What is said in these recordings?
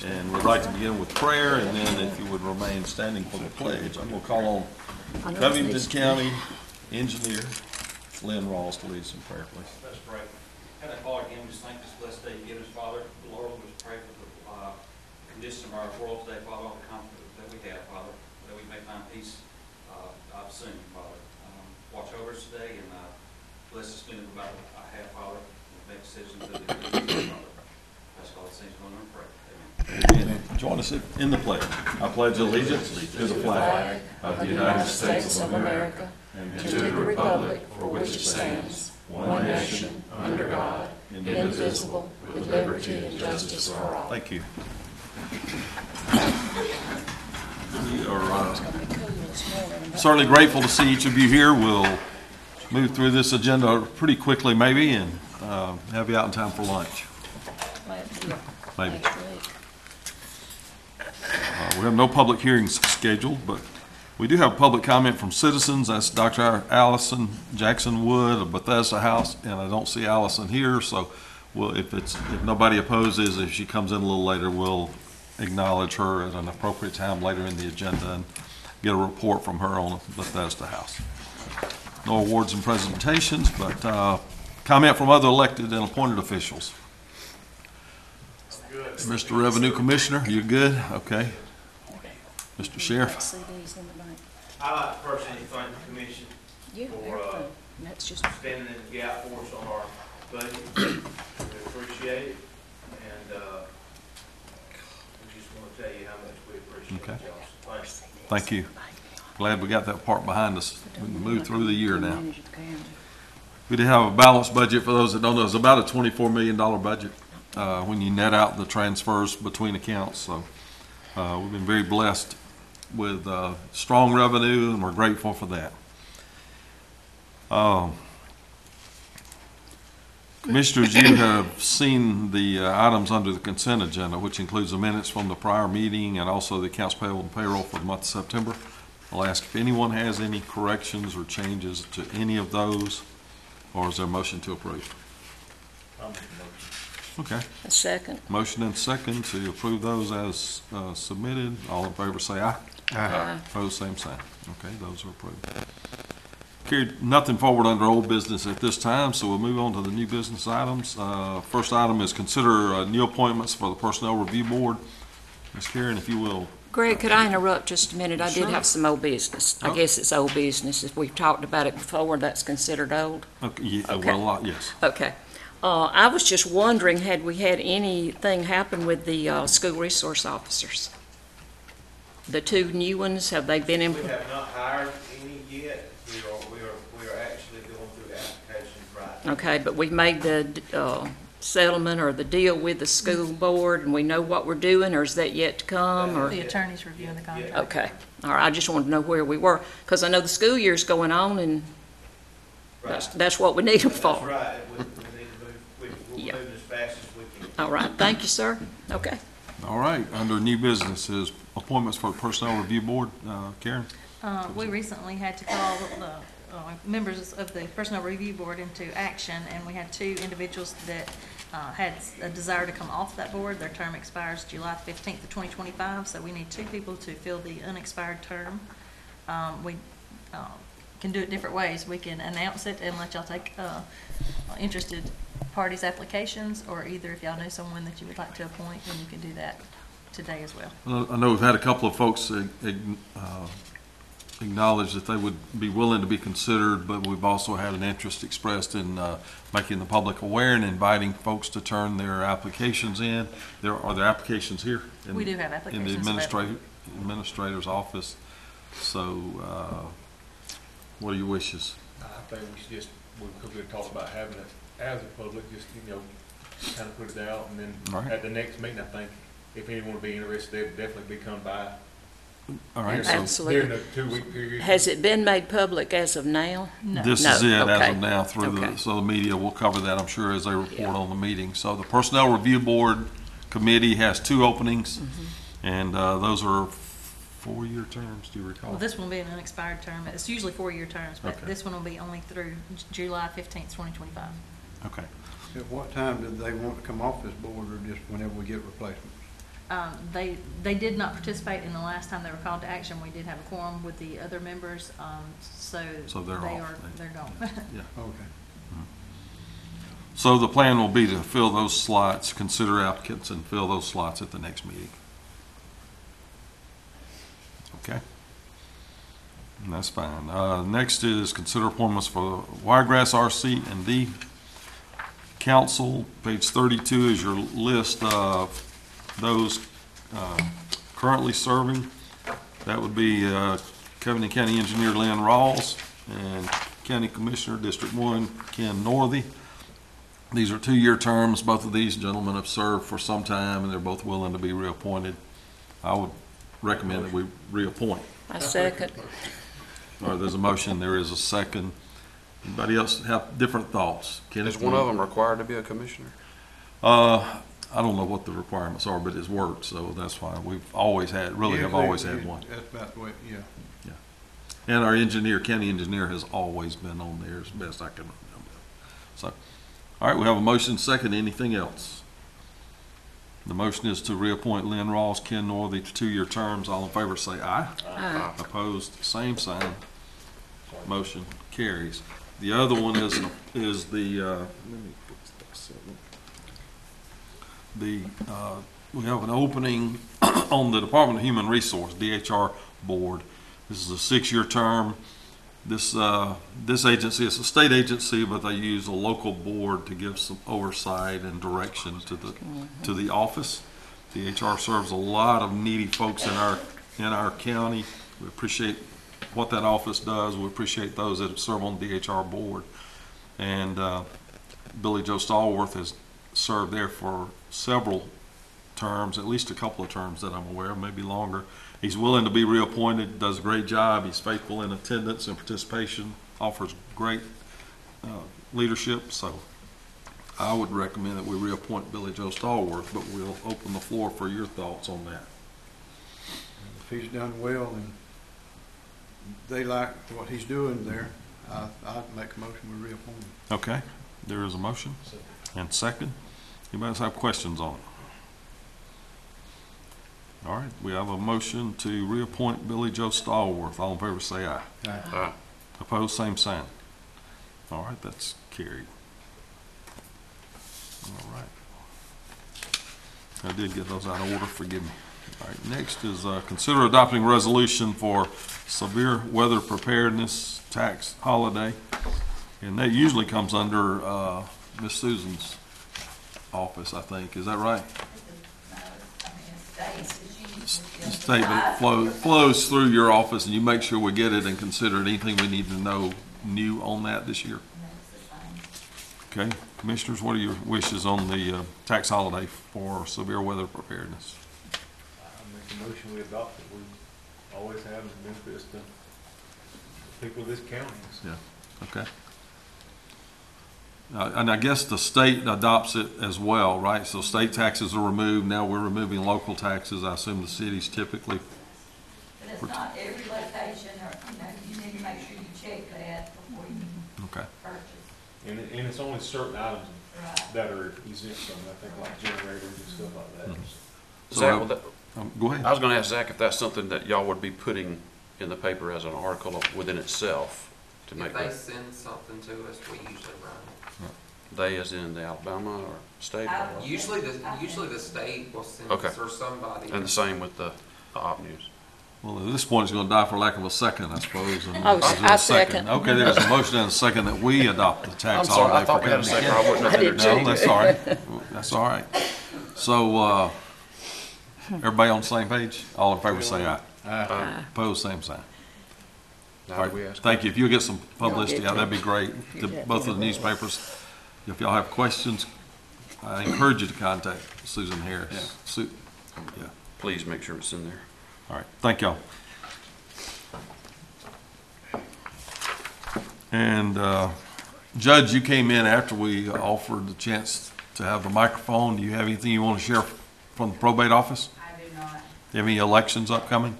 And we'd like to begin with prayer, and then if you would remain standing for the pledge, I'm going to call on Covington County Engineer Lynn Ross to lead us in prayer, please. Let's pray. Heavenly Father, again, we just thank this blessed day you give us, Father. Lord, we just pray for the condition of our world today, Father, all the conflict that we have, Father, that we may find peace soon, Father. Watch over us today and bless us with about I have, Father, and make decisions that we do, Father. That's all it seems going on and pray. Amen. Join us in the pledge. I pledge allegiance to the flag of the United States of America and to the republic for which it stands, one nation, under God, indivisible, with liberty and justice for all. Thank you. We are certainly grateful to see each of you here. We'll move through this agenda pretty quickly maybe and have you out in time for lunch. Maybe. We have no public hearings scheduled, but we do have public comment from citizens. That's Dr. Allison Jackson Wood of Bethesda House, and I don't see Allison here, so if nobody opposes, if she comes in a little later, we'll acknowledge her at an appropriate time later in the agenda and get a report from her on Bethesda House. No awards and presentations, but comment from other elected and appointed officials. Mr. Revenue Commissioner, you good? Okay. Mr. Sheriff. I'd like to personally thank the commission for standing in the gap for us on our budget. We appreciate it, and we just want to tell you how much we appreciate y'all. Thank you. Glad we got that part behind us. We can move through the year now. We did have a balanced budget. For those that don't know, it's about a $24 million budget when you net out the transfers between accounts. So we've been very blessed with strong revenue, and we're grateful for that. Commissioners, you have seen the items under the consent agenda, which includes the minutes from the prior meeting and also the accounts payable and payroll for the month of September. I'll ask if anyone has any corrections or changes to any of those, or is there a motion to approve? I'll make a motion. Okay. A second. Motion and second to approve those as submitted. All in favor say aye. Aye. Opposed, same sign. Okay, those are approved. Carried nothing forward under old business at this time, so we'll move on to the new business items. First item is consider new appointments for the Personnel Review Board. Ms. Karen, if you will. Greg, could I interrupt just a minute? I Sure. did have some old business. I guess it's old business. If we've talked about it before, that's considered old? Okay, yeah, Okay. well, yes. Okay. I was just wondering, had we had anything happen with the school resource officers? The two new ones, have they been in? We have not hired any yet. We are actually going through applications right now. Okay, but we made the settlement or the deal with the school board, and we know what we're doing, or is that yet to come? Or The attorney's reviewing the contract. okay, all right. I just wanted to know where we were, because I know the school year's going on, and that's what we need them for. That's right. We need to move. We'll Yeah. move as fast as we can. All right, thank you, sir. Okay. All right, under new business is appointments for the Personnel Review Board. Karen? We recently had to call the members of the Personnel Review Board into action, and we had two individuals that had a desire to come off that board. Their term expires July 15th of 2025, so we need two people to fill the unexpired term. We can do it different ways. We can announce it and let y'all take interested parties' applications, or either if y'all know someone that you would like to appoint, then you can do that today as well. I know we've had a couple of folks acknowledge that they would be willing to be considered, but we've also had an interest expressed in making the public aware and inviting folks to turn their applications in. Are there applications here? We do have applications in the administrator's office. So what are your wishes? I think we should just, because we talked about having it as a public, just, kind of put it out, and then Right. at the next meeting, I think, if anyone would be interested, they would definitely be come by. All right, so Absolutely. During the 2-week period. Has it been made public as of now? No. this No, is it as okay. of now through Okay. so the media will cover that, I'm sure, as they report Yeah. on the meeting. So the Personnel Review Board Committee has 2 openings, Mm-hmm. and those are 4-year terms, do you recall? Well, this one will be an unexpired term. It's usually 4-year terms, but Okay. this one will be only through July 15th, 2025. Okay. At what time do they want to come off this board, or just whenever we get replacements? They did not participate in the last time they were called to action. We did have a quorum with the other members, so they're they off. are, they're gone. Yeah. Okay. So the plan will be to fill those slots, consider applicants and fill those slots at the next meeting. Okay? And that's fine. Next is consider appointments for Wiregrass RC and D Council. Page 32 is your list of those currently serving. That would be Covington County Engineer Lynn Rawls and County Commissioner District 1 Ken Northey. These are 2-year terms. Both of these gentlemen have served for some time, and they're both willing to be reappointed. I would recommend that we reappoint. I second. All right, there's a motion, there is a second. Anybody else have different thoughts? Kenneth? Is one of them required to be a commissioner? I don't know what the requirements are, but it's worked, so that's why we've always had, really have always had one. That's about the way, yeah. And our engineer, county engineer, has always been on there as best I can remember. So, all right, we have a motion, second. Anything else? The motion is to reappoint Lynn Ross, Ken Northey to 2-year terms. All in favor say aye. Aye. Opposed, same sign. Motion carries. The other one is the, let me fix this. We have an opening on the Department of Human Resource, DHR Board. This is a 6-year term. This agency is a state agency, but they use a local board to give some oversight and direction to the office. DHR serves a lot of needy folks in our county. We appreciate what that office does. We appreciate those that serve on the DHR board. And Billy Joe Stallworth has served there for several terms, at least a couple of terms that I'm aware of, maybe longer. He's willing to be reappointed, does a great job. He's faithful in attendance and participation, offers great leadership. So I would recommend that we reappoint Billy Joe Stallworth, but we'll open the floor for your thoughts on that. If he's done well and they like what he's doing there, I'd make a motion we reappoint him. Okay, there is a motion and second. Anybody else have questions on it? All right, we have a motion to reappoint Billy Joe Stallworth. All in favor say aye. Aye. Opposed, same sign. All right, that's carried. All right. I did get those out of order, forgive me. All right, next is consider adopting resolution for severe weather preparedness tax holiday. And that usually comes under Miss Susan's office, I think. Is that right? The statement flows through your office, and you make sure we get it and consider anything we need to know new on that this year. Okay, commissioners, what are your wishes on the tax holiday for severe weather preparedness? I make a motion we adopt it. We always have and benefits to people of this county. Yeah, okay. And I guess the state adopts it as well, right? So state taxes are removed. Now we're removing local taxes. I assume the cities typically. But it's not every location, or, you need to make sure you check that before you Okay. purchase. And it's only certain items Right. that are exempt from it, I think like generators and stuff like that. Mhm. Zach, will that- Go ahead. I was gonna ask Zach if that's something that y'all would be putting in the paper as an article within itself to make If they that, send something to us, we usually run it. they as in the Alabama or state? or what? Usually the state will send Okay. us or somebody. And the same with the Op News. Well, at this point, it's going to die for lack of a second, I suppose. And Oh, is there a I second. Okay, there's a motion and a second that we adopt the I'm tax sorry, holiday I thought for we had a Covington second. I County. wasn't I did No, too. that's all right. That's all right. So, everybody on the same page? All in favor say aye. Aye. Opposed, same sign. Now All that we right, ask. thank you. If you'll get some publicity Y'all out, get that'd be great. To both of the newspapers. If y'all have questions, I encourage you to contact Susan Harris. Yeah. Please make sure it's in there. All right, thank y'all. And Judge, you came in after we offered the chance to have the microphone. Do you have anything you want to share from the probate office? I do not. Do you have any elections upcoming?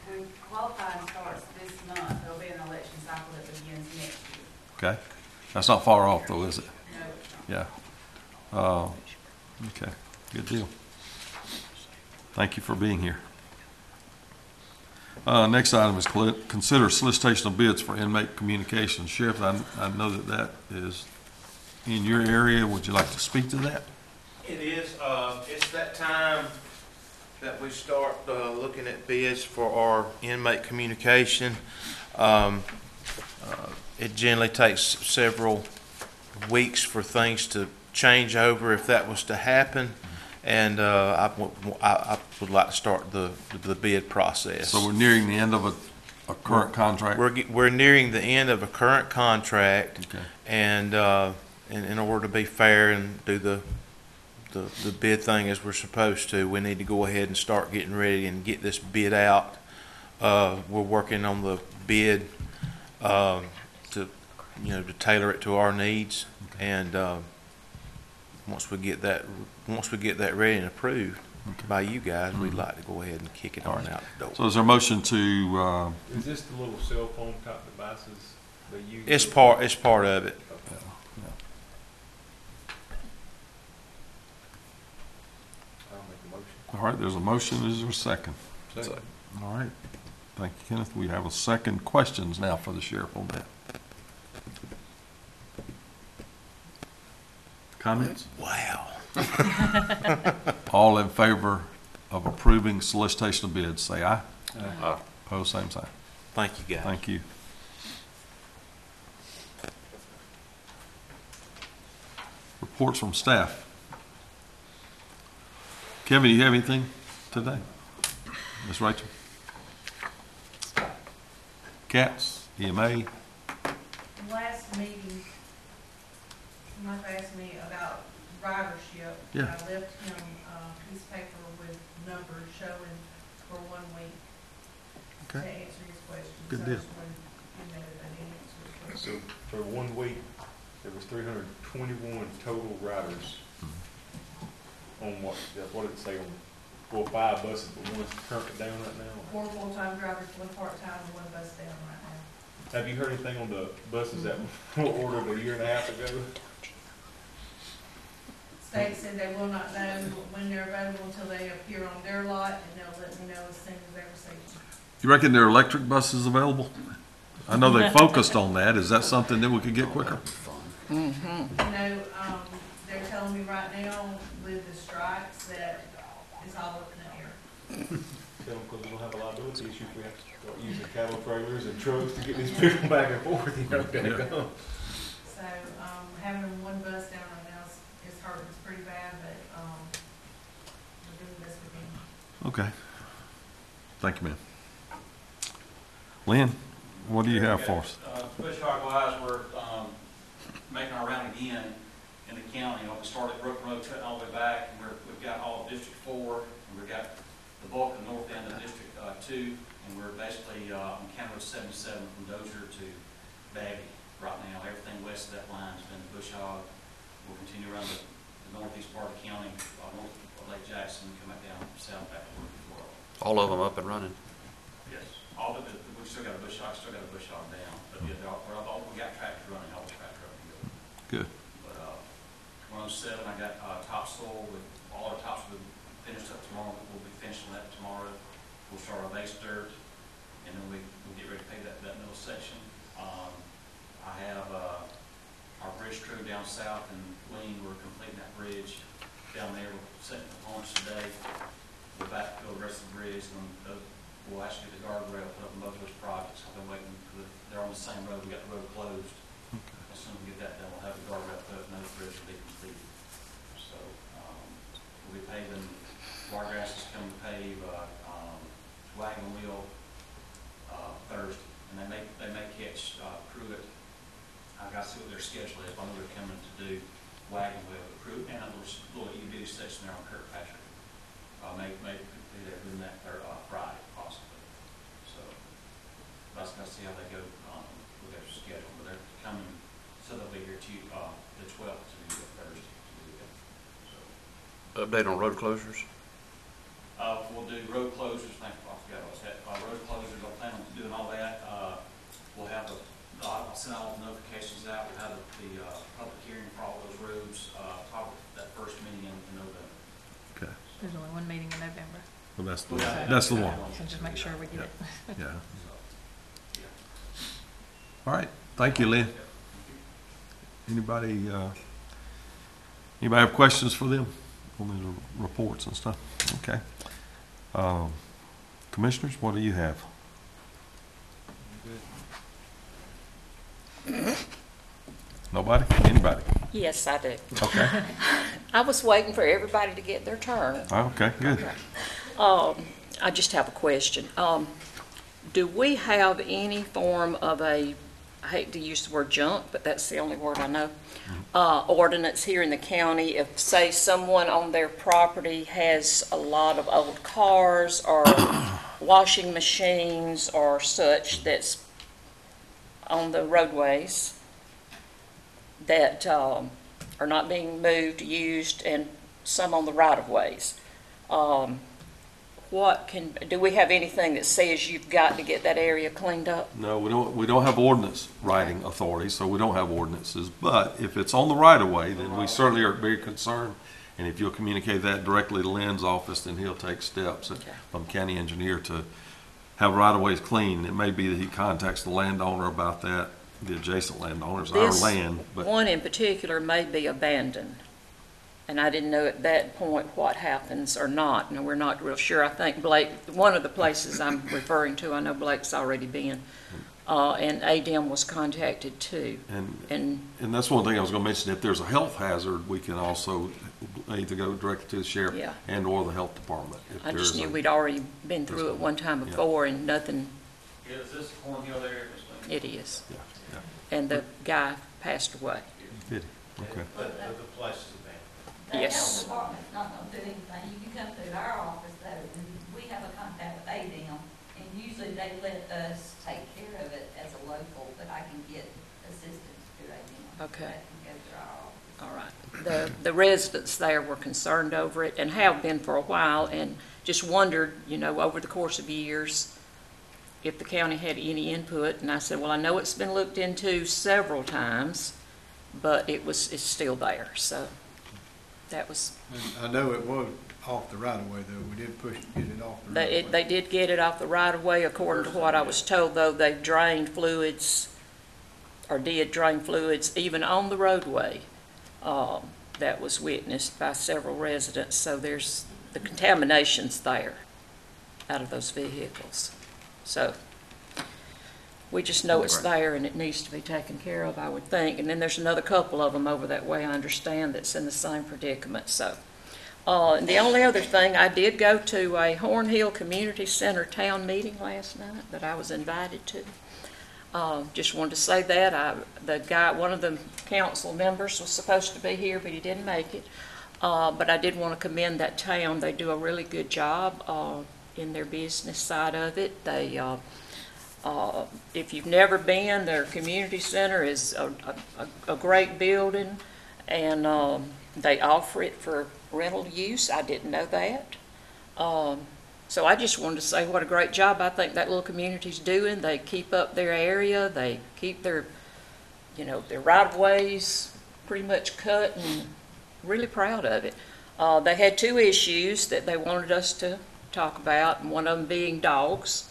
When qualifying starts this month, there'll be an election cycle that begins next year. Okay, that's not far off though, is it? No, it's not. Yeah. Okay. Good deal. Thank you for being here. Next item is consider solicitation of bids for inmate communications. Sheriff, I know that is in your area. Would you like to speak to that? It is, it's that time that we start looking at bids for our inmate communication. It generally takes several weeks for things to change over if that was to happen. And I would like to start the bid process. So we're nearing the end of a current contract? We're nearing the end of a current contract. Okay. And in order to be fair and do the bid thing as we're supposed to, we need to go ahead and start getting ready and get this bid out. We're working on the bid to tailor it to our needs. Okay. And once we get that ready and approved by you guys, we'd like to go ahead and kick it on out the door. So is there a motion to? Is this the little cell phone type devices they use? It's part of it. I'll make a motion. All right, there's a motion. Is there a second? Second. All right. Thank you, Kenneth. We have a second. Questions now for the sheriff on that. Comments? Wow. All in favor of approving solicitation of bids, say aye. Aye. Opposed, same sign. Thank you, guys. Thank you. Reports from staff. Kevin, do you have anything today? Ms. Rachel? Cats, EMA? Last meeting, Mike asked me about ridership. Yeah. I left him a piece of paper with numbers showing for 1 week to Okay. answer his questions. Good So I deal. just wanted, that he answered his questions. So for 1 week, there was 321 total riders on what did it say on 4 or 5 buses, but one's currently down right now? 4 full-time drivers, 1 part-time, and 1 bus down right now. Have you heard anything on the buses that were ordered a year and a half ago? State said they will not know when they're available until they appear on their lot, and they'll let me know as soon as they receive them. You reckon there are electric buses available? I know they focused on that. Is that something that we could get quicker? You know, they're telling me right now with the strikes that it's all up in the air. Tell them because we'll have a liability issue if we have to start using cattle trailers and trucks to get these people back and forth, Yeah. So, having 1 bus down right now is hurting us pretty bad, but, we're doing the best we can. Okay. Thank you, ma'am. Lynn, what do you have for us? Bush hog wise, we're making our round again in the county. We started Brook Road, cutting all the way back, and we've got all of District 4, and we've got the bulk of the north end of District 2, and we're basically on County Road 77 from Dozier to Baggy right now. Everything west of that line has been bush hog. We'll continue around the northeast part of the county, north of Lake Jackson, come back down south back to World. All of them up and running. Yes, all of it. We still got a bush hog down, but yeah, we got tractors running, all the tractor up and go. Good. But 107, I got topsoil with all our tops will be finished up tomorrow. We'll be finishing that tomorrow. We'll start our base dirt, and then we'll get ready to pay that middle section. I have our bridge crew down south in Lean. We're completing that bridge down there. We're setting components today. We're back to build the rest of the bridge, and we'll actually get the guardrail put up in both of those projects. I've been waiting for they're on the same road. We got the road closed. Okay. As soon as we get that done, we'll have the guardrail put up, and those bridges will be completed. So we'll be paving. Wiregrass is coming to pave wagon wheel Thursday, and they may catch Pruitt. I've got to see what their schedule is. I know they're coming to do wagon wheel, Pruitt, and a little EB section there on Kirkpatrick. Maybe be there doing that Friday possibly. So I was going to see how they go with their schedule, but they're coming. So they'll be here the 12th to do it Thursday to do that. So. Update on road closures? We'll do road closures. Thank you. I forgot what I said. Road closures. I plan on doing all that. We'll have I'll send all the notifications out. We'll have the public hearing for all those roads. Probably that first meeting in November. There's only one meeting in November, Well, that's the one. so just make sure we get it. Yeah. All right, thank you, Lynn. Anybody have questions for them on the reports and stuff? Okay. Commissioners, what do you have? Nobody? Anybody? Yes, I do. Okay. I was waiting for everybody to get their turn. Okay, good. I just have a question. Do we have any form of I hate to use the word junk, but that's the only word I know, ordinance here in the county if, say, someone on their property has a lot of old cars or washing machines or such that's on the roadways that are not being moved, used, and some on the right-of-ways. Do we have anything that says you've got to get that area cleaned up? No, we don't have ordinance writing authority, so we don't have ordinances. But if it's on the right of way, then we certainly are very concerned. And if you'll communicate that directly to Lynn's office, then he'll take steps from county engineer to have right of ways clean. It may be that he contacts the landowner about that, the adjacent landowners, our land. But One in particular may be abandoned. And I didn't know at that point what happens or not, and we're not real sure. I think Blake, one of the places I'm referring to, I know Blake's already been, and ADM was contacted too. And that's one thing I was going to mention. If there's a health hazard, we can also either go directly to the sheriff and or the health department. I just knew we'd already been through it one time before and nothing. Is this the Cornhill area? It is. Yeah. And the guy passed away. Did he? Okay. The Yes. health department's not gonna do anything, you can come through our office though, and we have a contact with ADM, and usually they let us take care of it as a local, but I can get assistance through ADM. Okay. That can go through our office. All right. The residents there were concerned over it and have been for a while and just wondered, over the course of years, if the county had any input. And I said, well, I know it's been looked into several times, but it's still there. So that was. And I know it was off the right of way though. We did push to get it off the right of way. They did get it off the right of way, according to what I was told, though they drained fluids, or did drain fluids, even on the roadway. That was witnessed by several residents, so there's the contamination's there out of those vehicles. So we just know it's there and it needs to be taken care of, I would think. And then there's another couple of them over that way, I understand, that's in the same predicament. So, and the only other thing, I did go to a Hornhill Community Center town meeting last night that I was invited to. Just wanted to say that. One of the council members was supposed to be here, but he didn't make it. But I did want to commend that town. They do a really good job in their business side of it. They, if you've never been, their community center is a great building, and they offer it for rental use. I didn't know that. So I just wanted to say what a great job I think that little community's doing. They keep up their area. They keep their right-of-ways pretty much cut, and really proud of it. They had two issues that they wanted us to talk about, and one of them being dogs.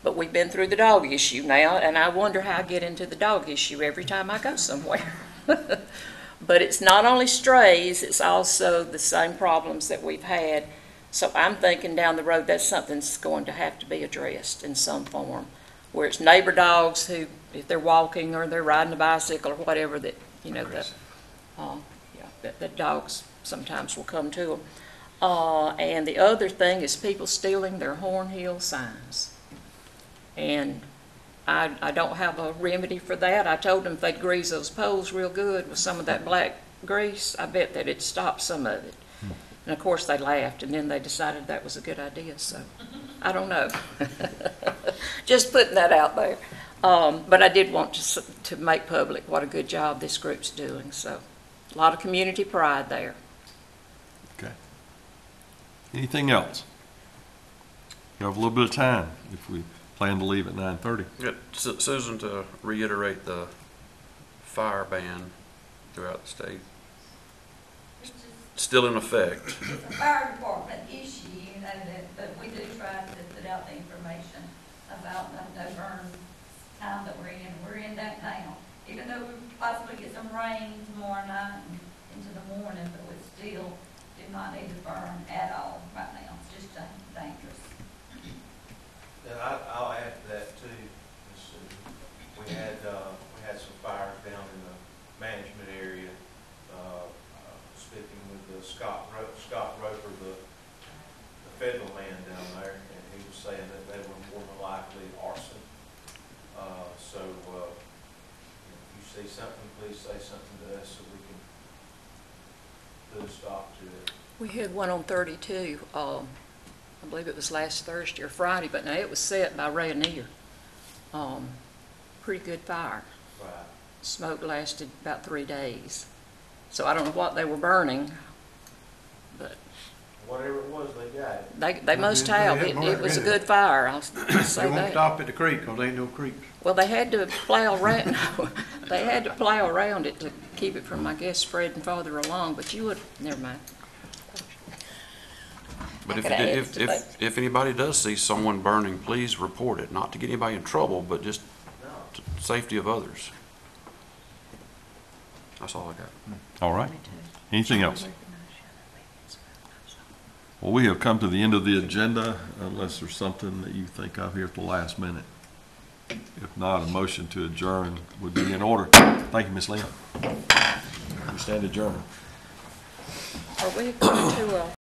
But we've been through the dog issue now, and I wonder how I get into the dog issue every time I go somewhere. But it's not only strays, it's also the same problems that we've had. So I'm thinking down the road that's something that's going to have to be addressed in some form, where it's neighbor dogs who, if they're walking or they're riding a bicycle or whatever, that, that dogs sometimes will come to them. And the other thing is people stealing their Hornhill signs. And I don't have a remedy for that. I told them if they'd grease those poles real good with some of that black grease, I bet that it'd stop some of it. And of course they laughed, and then they decided that was a good idea, so I don't know. Just putting that out there. But I did want to make public what a good job this group's doing, so a lot of community pride there. Okay. Anything else? You have a little bit of time if we plan to leave at 9:30. Get Susan to reiterate the fire ban throughout the state. Still in effect. The fire department know that, but we do try to put out the information about the no burn time that we're in. We're in that now. Even though we possibly get some rain tomorrow night and into the morning, but we still do not need to burn at all right now. It's just dangerous. And I'll add to that too, Ms. Susan. We had some fires down in the management area, speaking with Scott Roper, the federal man down there, and he was saying that they were more than likely arson. So, if you see something, please say something to us so we can put a stop to it. We had one on 32, I believe it was last Thursday or Friday, but now it was set by Rainier. Pretty good fire. Right. Smoke lasted about 3 days. So I don't know what they were burning, but Whatever it was, they got it. they must have. It was a good fire, I'll They say won't that. stop at the creek, 'cause there ain't no creeks. Well, they had to plow around, they had to plow around it to keep it from, I guess, spreading farther along, but you would, never mind. But I could add to that. if anybody does see someone burning, please report it, not to get anybody in trouble, but just to safety of others. That's all I got. All right. Anything else? Well, we have come to the end of the agenda, unless there's something that you think of here at the last minute. If not, a motion to adjourn would be in order. Thank you, Ms. Lynn. We stand adjourned. Are we going to,